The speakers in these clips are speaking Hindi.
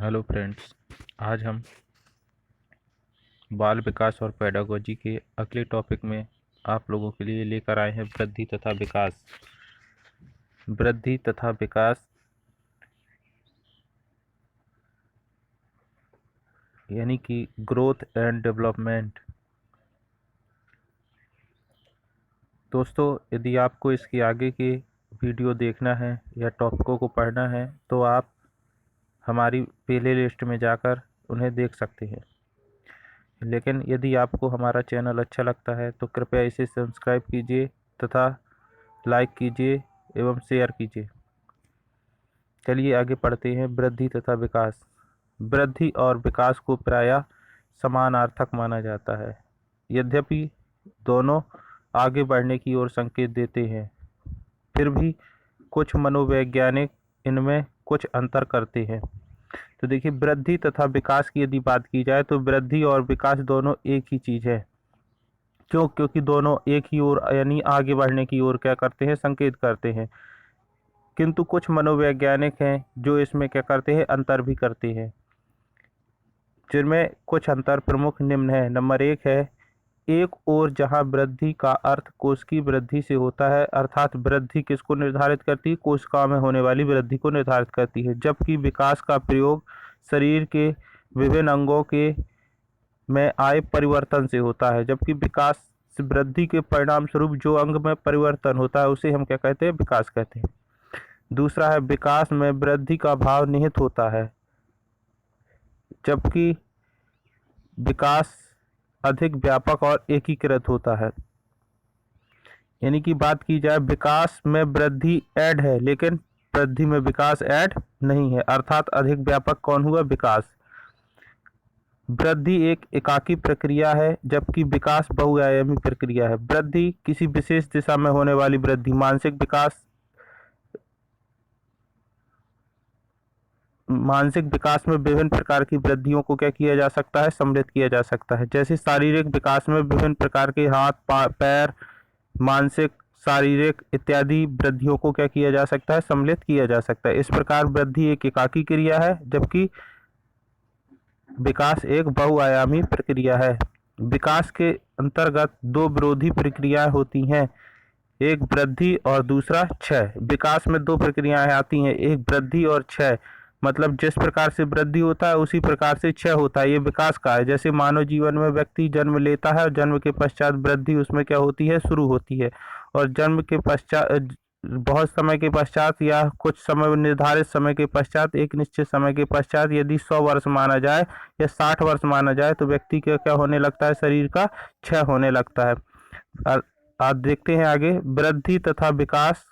Hello friends. आज हम बाल विकास और पेडागोजी के अगले टॉपिक में आप लोगों के लिए लेकर आए हैं वृद्धि तथा विकास। वृद्धि तथा विकास यानी कि ग्रोथ एंड डेवलपमेंट। दोस्तों, यदि आपको इसके आगे के वीडियो देखना है या टॉपिकों को पढ़ना है तो आप हमारी प्ले लिस्ट में जाकर उन्हें देख सकते हैं। लेकिन यदि आपको हमारा चैनल अच्छा लगता है तो कृपया इसे सब्सक्राइब कीजिए तथा लाइक कीजिए एवं शेयर कीजिए। चलिए आगे पढ़ते हैं। वृद्धि तथा विकास। वृद्धि और विकास को प्रायः समानार्थक माना जाता है, यद्यपि दोनों आगे बढ़ने की ओर संकेत देते हैं। फिर भी कुछ मनोवैज्ञानिक इनमें कुछ अंतर करते हैं। तो देखिए, वृद्धि तथा विकास की यदि बात की जाए तो वृद्धि और विकास दोनों एक ही चीज़ है। क्यों? क्योंकि दोनों एक ही ओर यानी आगे बढ़ने की ओर क्या करते हैं, संकेत करते हैं। किंतु कुछ मनोवैज्ञानिक हैं जो इसमें क्या करते हैं, अंतर भी करते हैं, जिनमें कुछ अंतर प्रमुख निम्न है। नंबर 1 है, एक ओर जहां वृद्धि का अर्थ कोशिकीय वृद्धि से होता है, अर्थात वृद्धि किसको निर्धारित करती है, कोशिका में होने वाली वृद्धि को निर्धारित करती है, जबकि विकास का प्रयोग शरीर के विभिन्न अंगों के में आए परिवर्तन से होता है। जबकि विकास वृद्धि के परिणाम स्वरूप जो अंग में परिवर्तन होता है उसे हम क्या कहते हैं, विकास कहते हैं। दूसरा है, विकास में वृद्धि का भाव निहित होता है, जबकि विकास अधिक व्यापक और एकीकृत होता है। यानी कि बात की जाए, विकास में वृद्धि ऐड है लेकिन वृद्धि में विकास ऐड नहीं है, अर्थात अधिक व्यापक कौन हुआ, विकास। वृद्धि एक एकाकी प्रक्रिया है जबकि विकास बहुआयामी प्रक्रिया है। वृद्धि किसी विशेष दिशा में होने वाली वृद्धि, मानसिक विकास में विभिन्न प्रकार की वृद्धियों को क्या किया जा सकता है, सम्मिलित किया जा सकता है। जैसे शारीरिक विकास में विभिन्न प्रकार के हाथ पैर, मानसिक, शारीरिक इत्यादि वृद्धियों को क्या किया जा सकता है, सम्मिलित किया जा सकता है। इस प्रकार वृद्धि एक एकाकी क्रिया है जबकि विकास एक बहुआयामी प्रक्रिया है। विकास के अंतर्गत दो विरोधी प्रक्रियाएं होती हैं, एक वृद्धि और दूसरा क्षय। विकास में दो प्रक्रियाएं आती हैं, एक वृद्धि और क्षय। मतलब जिस प्रकार से वृद्धि होता है उसी प्रकार से क्षय होता है, ये विकास का है। जैसे मानव जीवन में व्यक्ति जन्म लेता है और जन्म के पश्चात वृद्धि उसमें क्या होती है, शुरू होती है। और जन्म के पश्चात बहुत समय के पश्चात या कुछ समय, निर्धारित समय के पश्चात, एक निश्चित समय के पश्चात, यदि 100 वर्ष माना जाए या 60 वर्ष माना जाए तो व्यक्ति का क्या होने लगता है, शरीर का क्षय होने लगता है। आप देखते हैं आगे, वृद्धि तथा विकास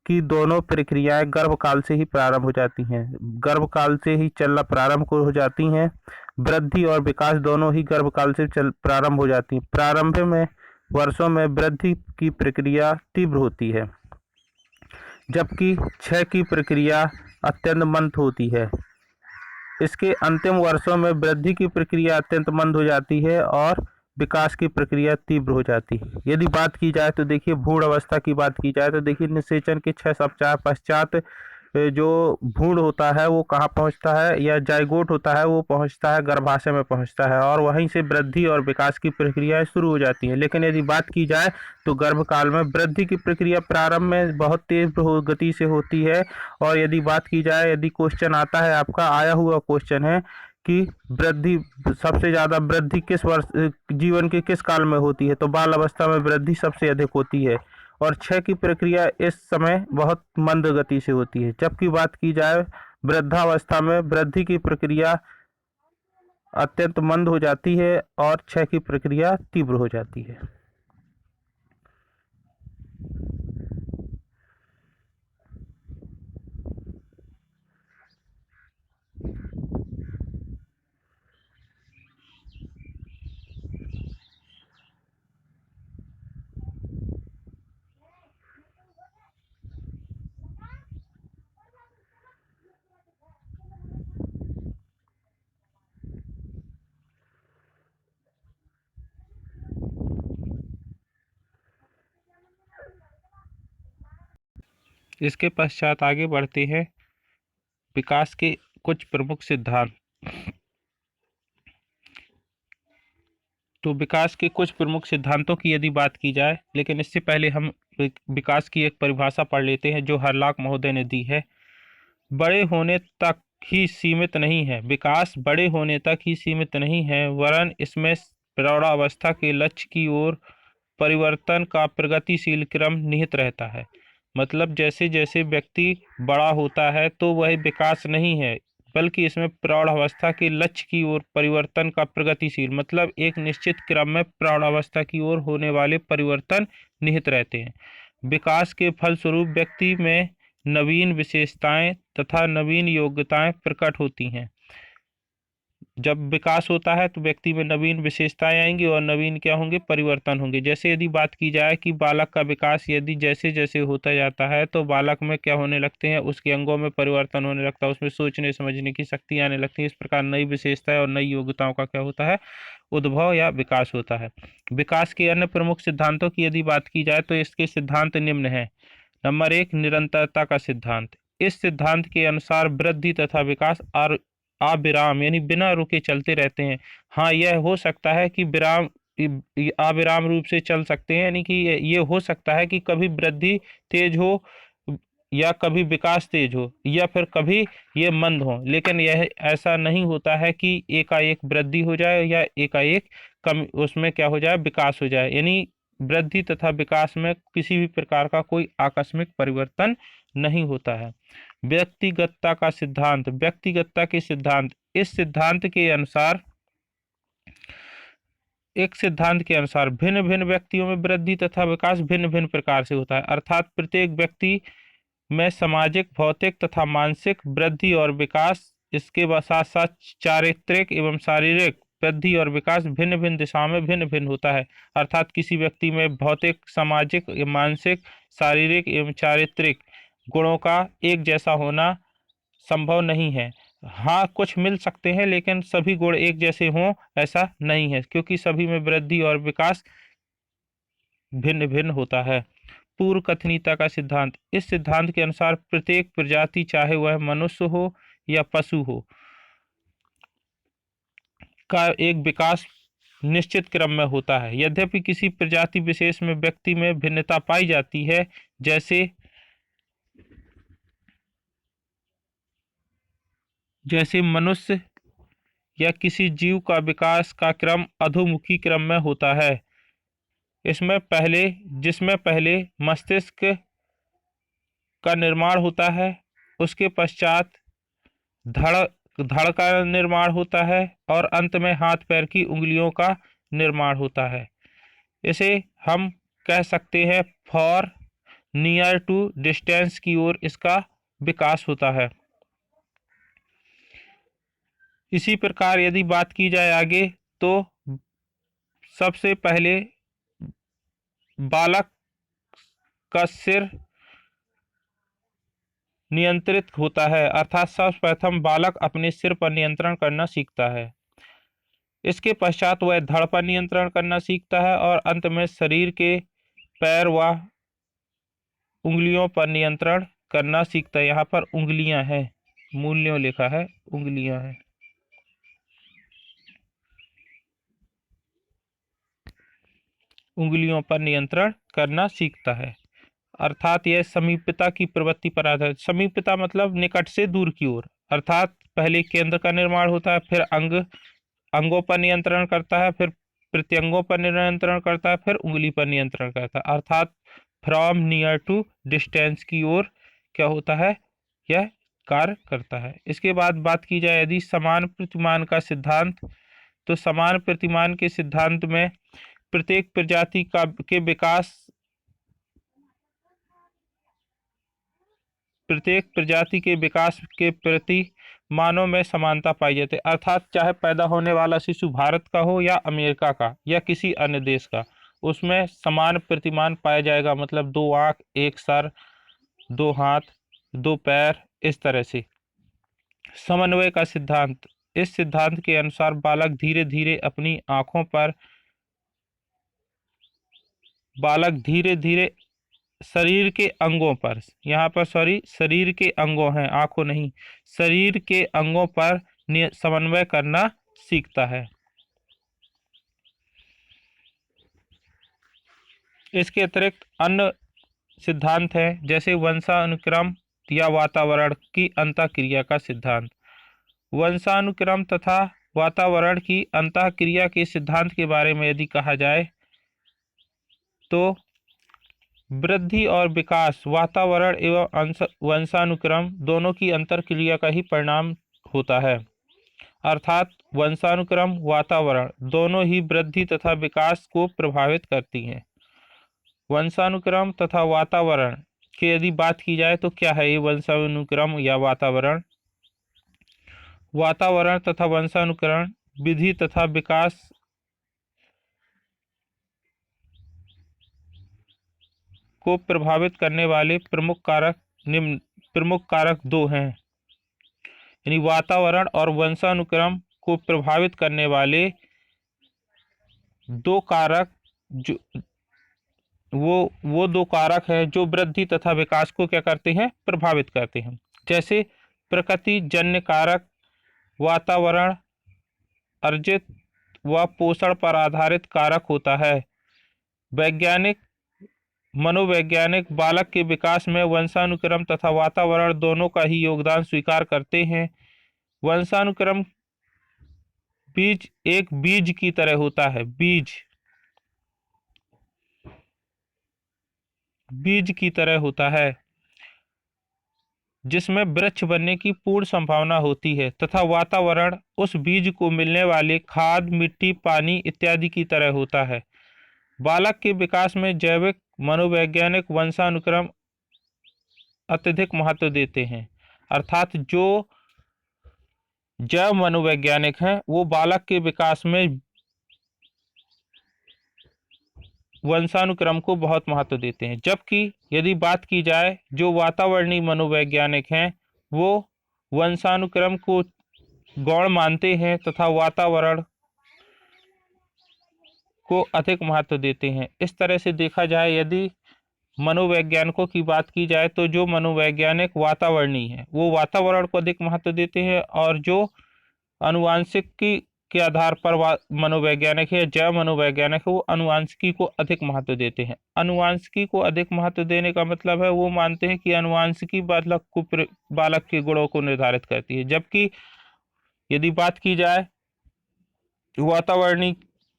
की दोनों प्रक्रियाएं गर्भकाल से ही प्रारंभ हो जाती हैं, गर्भकाल से ही चलना प्रारंभ हो जाती हैं। वृद्धि और विकास दोनों ही गर्भकाल से प्रारंभ हो जाती हैं। प्रारंभ में वर्षों में वृद्धि की प्रक्रिया तीव्र होती है, जबकि क्षय की प्रक्रिया अत्यंत मंद होती है। इसके अंतिम वर्षों में वृद्धि की प्रक्रिया अत्यंत मंद हो जाती है और विकास की प्रक्रिया तीव्र हो जाती है। यदि बात की जाए तो देखिए, भ्रूण अवस्था की बात की जाए तो देखिए, निषेचन के 6 सप्ताह पश्चात जो भ्रूण होता है वो कहाँ पहुँचता है, या जाइगोट होता है वो पहुँचता है, गर्भाशय में पहुँचता है, और वहीं से वृद्धि और विकास की प्रक्रियाएं शुरू हो जाती हैं। लेकिन यदि बात की जाए तो गर्भकाल में वृद्धि की प्रक्रिया प्रारंभ में बहुत तेज गति से होती है। और यदि बात की जाए, यदि क्वेश्चन आता है, आपका आया हुआ क्वेश्चन है कि वृद्धि, सबसे ज़्यादा वृद्धि किस वर्ष, जीवन के किस काल में होती है, तो बाल अवस्था में वृद्धि सबसे अधिक होती है और क्षय की प्रक्रिया इस समय बहुत मंद गति से होती है। जबकि बात की जाए, वृद्धावस्था में वृद्धि की प्रक्रिया अत्यंत मंद हो जाती है और क्षय की प्रक्रिया तीव्र हो जाती है। इसके पश्चात आगे बढ़ते हैं विकास के कुछ प्रमुख सिद्धांत। तो विकास के कुछ प्रमुख सिद्धांतों की यदि बात की जाए, लेकिन इससे पहले हम विकास की एक परिभाषा पढ़ लेते हैं जो हरलाख महोदय ने दी है। बड़े होने तक ही सीमित नहीं है, विकास बड़े होने तक ही सीमित नहीं है, वरन इसमें प्रौढ़ावस्था के लक्ष्य की ओर परिवर्तन का प्रगतिशील क्रम निहित रहता है। मतलब जैसे जैसे व्यक्ति बड़ा होता है तो वह विकास नहीं है, बल्कि इसमें प्रौढ़ावस्था के लक्ष्य की ओर परिवर्तन का प्रगतिशील, मतलब एक निश्चित क्रम में प्रौढ़ावस्था की ओर होने वाले परिवर्तन निहित रहते हैं। विकास के फलस्वरूप व्यक्ति में नवीन विशेषताएं तथा नवीन योग्यताएं प्रकट होती हैं। जब विकास होता है तो व्यक्ति में नवीन विशेषताएं आएंगी और नवीन क्या होंगे, परिवर्तन होंगे। जैसे यदि बात की जाए कि बालक का विकास यदि जैसे जैसे होता जाता है तो बालक में क्या होने लगते हैं, उसके अंगों में परिवर्तन होने लगता है, उसमें सोचने समझने की शक्ति आने लगती है। इस प्रकार नई विशेषताएं और नई योग्यताओं का क्या होता है, उद्भव या विकास होता है। विकास के अन्य प्रमुख सिद्धांतों की यदि बात की जाए तो इसके सिद्धांत निम्न है। नंबर 1, निरंतरता का सिद्धांत। इस सिद्धांत के अनुसार वृद्धि तथा विकास अविराम यानी बिना रुके चलते रहते हैं। हाँ, यह हो सकता है कि विराम अविराम रूप से चल सकते हैं, यानी कि ये हो सकता है कि कभी वृद्धि तेज हो या कभी विकास तेज हो या फिर कभी ये मंद हो, लेकिन यह ऐसा नहीं होता है कि एकाएक वृद्धि हो जाए या एकाएक कम उसमें क्या हो जाए, विकास हो जाए। यानी वृद्धि तथा विकास में किसी भी प्रकार का कोई आकस्मिक परिवर्तन नहीं होता है। व्यक्तिगतता का सिद्धांत। व्यक्तिगतता के सिद्धांत। इस सिद्धांत के अनुसार भिन्न भिन्न व्यक्तियों में वृद्धि तथा विकास भिन्न भिन्न प्रकार से होता है। अर्थात प्रत्येक व्यक्ति में सामाजिक, भौतिक तथा मानसिक वृद्धि और विकास, इसके साथ साथ चारित्रिक एवं शारीरिक वृद्धि और विकास भिन्न भिन्न दिशाओं में भिन्न भिन्न होता है। अर्थात किसी व्यक्ति में भौतिक, सामाजिक, मानसिक, शारीरिक एवं चारित्रिक गुणों का एक जैसा होना संभव नहीं है। हाँ, कुछ मिल सकते हैं लेकिन सभी गुण एक जैसे हों ऐसा नहीं है, क्योंकि सभी में वृद्धि और विकास भिन्न भिन्न होता है। पूर्व कथनीयता का सिद्धांत। इस सिद्धांत के अनुसार प्रत्येक प्रजाति, चाहे वह मनुष्य हो या पशु हो, का एक विकास निश्चित क्रम में होता है। यद्यपि किसी प्रजाति विशेष में व्यक्ति में भिन्नता पाई जाती है, जैसे मनुष्य या किसी जीव का विकास का क्रम अधोमुखी क्रम में होता है। जिसमें पहले मस्तिष्क का निर्माण होता है, उसके पश्चात धड़ का निर्माण होता है और अंत में हाथ पैर की उंगलियों का निर्माण होता है। इसे हम कह सकते हैं फॉर नियर टू डिस्टेंस की ओर इसका विकास होता है। इसी प्रकार यदि बात की जाए आगे तो सबसे पहले बालक का सिर नियंत्रित होता है, अर्थात सर्वप्रथम बालक अपने सिर पर नियंत्रण करना सीखता है। इसके पश्चात वह धड़ पर नियंत्रण करना सीखता है और अंत में शरीर के पैर व उंगलियों पर नियंत्रण करना सीखता है। यहाँ पर उंगलियां हैं, मूल्यों लिखा है, उंगलियां हैं। उंगलियों पर नियंत्रण करना सीखता है, अर्थात यह समीपता की प्रवृत्ति पर आधारित। समीपता मतलब निकट से दूर की ओर, अर्थात पहले केंद्र का निर्माण होता है, फिर अंगों पर नियंत्रण करता है, फिर प्रत्यंगों पर नियंत्रण करता है, फिर उंगली पर नियंत्रण करता है। अर्थात फ्रॉम नियर टू डिस्टेंस की ओर क्या होता है, यह कार्य करता है। इसके बाद बात की जाए यदि समान प्रतिमान का सिद्धांत, तो समान प्रतिमान के सिद्धांत में प्रत्येक प्रजाति के विकास, प्रत्येक प्रजाति के विकास के प्रति मानों में समानता पाई जाती है। अर्थात चाहे पैदा होने वाला शिशु भारत का हो या अमेरिका का या किसी अन्य देश का, उसमें समान प्रतिमान पाया जाएगा। मतलब 2 आंख, 1 सर, 2 हाथ, 2 पैर, इस तरह से। समन्वय का सिद्धांत। इस सिद्धांत के अनुसार बालक धीरे धीरे शरीर के अंगों पर, यहाँ पर सॉरी शरीर के अंगों हैं, आंखों नहीं, शरीर के अंगों पर समन्वय करना सीखता है। इसके अतिरिक्त अन्य सिद्धांत हैं, जैसे वंशानुक्रम या वातावरण की अंतःक्रिया का सिद्धांत। वंशानुक्रम तथा वातावरण की अंतःक्रिया के सिद्धांत के बारे में यदि कहा जाए तो वृद्धि और विकास वातावरण एवं वंशानुक्रम दोनों की अंतर्क्रिया का ही परिणाम होता है। अर्थात वंशानुक्रम वातावरण दोनों ही वृद्धि तथा विकास को प्रभावित करती हैं। वंशानुक्रम तथा वातावरण की यदि बात की जाए तो क्या है ये वंशानुक्रम या वातावरण? वातावरण तथा वंशानुक्रम विधि तथा विकास को प्रभावित करने वाले प्रमुख कारक दो हैं। यानी वातावरण और वंशानुक्रम को प्रभावित करने वाले दो कारक जो वो दो कारक हैं जो वृद्धि तथा विकास को क्या करते हैं, प्रभावित करते हैं। जैसे प्रकृति जन्य कारक वातावरण अर्जित व पोषण पर आधारित कारक होता है। मनोवैज्ञानिक बालक के विकास में वंशानुक्रम तथा वातावरण दोनों का ही योगदान स्वीकार करते हैं। वंशानुक्रम एक बीज की तरह होता है, बीज की तरह होता है जिसमें वृक्ष बनने की पूर्ण संभावना होती है, तथा वातावरण उस बीज को मिलने वाले खाद, मिट्टी, पानी इत्यादि की तरह होता है। बालक के विकास में जैविक मनोवैज्ञानिक वंशानुक्रम अत्यधिक महत्व देते हैं। अर्थात जो जैव मनोवैज्ञानिक हैं वो बालक के विकास में वंशानुक्रम को बहुत महत्व देते हैं, जबकि यदि बात की जाए जो वातावरणीय मनोवैज्ञानिक हैं वो वंशानुक्रम को गौण मानते हैं तथा वातावरण को अधिक महत्व देते हैं। इस तरह से देखा जाए यदि मनोवैज्ञानिकों की बात की जाए तो जो मनोवैज्ञानिक वातावरणीय हैं वो वातावरण को अधिक महत्व देते हैं, और जो आनुवांशिकी के आधार पर मनोवैज्ञानिक है, जैव मनोवैज्ञानिक है, वो अनुवांशिकी को अधिक महत्व देते हैं। अनुवांशिकी को अधिक महत्व देने का मतलब है वो मानते हैं कि अनुवांशिकी बालक के गुणों को निर्धारित करती है, जबकि यदि बात की जाए वातावरणीय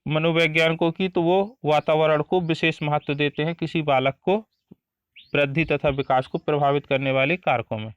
मनोवैज्ञानिकों की तो वो वातावरण को विशेष महत्व देते हैं किसी बालक को वृद्धि तथा विकास को प्रभावित करने वाले कारकों में।